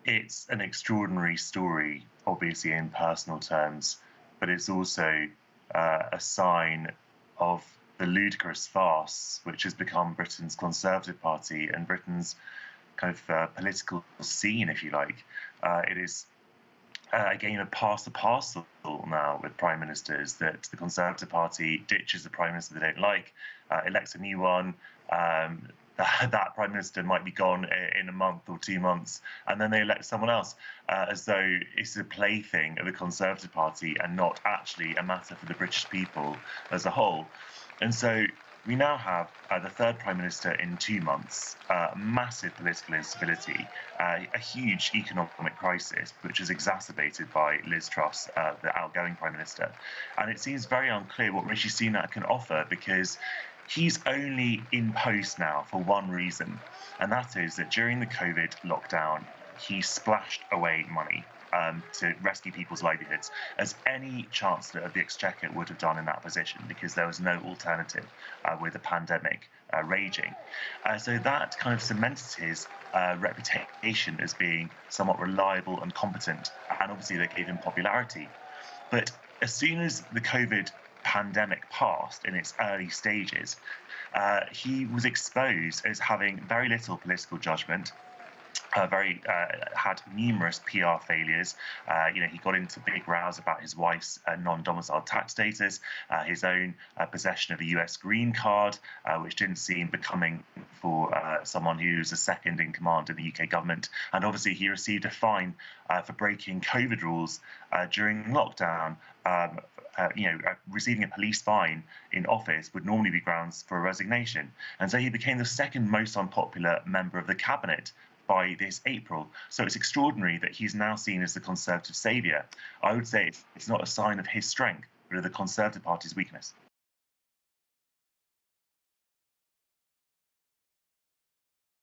It's an extraordinary story, obviously in personal terms, but it's also a sign of the ludicrous farce which has become Britain's Conservative Party and Britain's kind of political scene, if you like. It is a game of pass the parcel now with prime ministers, that the Conservative Party ditches the prime minister they don't like, elects a new one. That prime minister might be gone in a month or 2 months, and then they elect someone else, as though it's a plaything of the Conservative Party and not actually a matter for the British people as a whole. And so we now have the third prime minister in 2 months, massive political instability, a huge economic crisis, which is exacerbated by Liz Truss, the outgoing prime minister. And it seems very unclear what Rishi Sunak can offer, because he's only in post now for one reason, and that is that during the COVID lockdown, he splashed away money to rescue people's livelihoods, as any Chancellor of the Exchequer would have done in that position, because there was no alternative with the pandemic raging. So that kind of cemented his reputation as being somewhat reliable and competent, and obviously that gave him popularity. But as soon as the COVID pandemic passed in its early stages, he was exposed as having very little political judgment, had numerous PR failures. He got into big rows about his wife's non-domiciled tax status, his own possession of a US green card, which didn't seem becoming for someone who's a second in command in the UK government. And obviously, he received a fine for breaking COVID rules during lockdown. Receiving a police fine in office would normally be grounds for a resignation. And so he became the second most unpopular member of the cabinet by this April. So it's extraordinary that he's now seen as the Conservative saviour. I would say it's not a sign of his strength, but of the Conservative Party's weakness.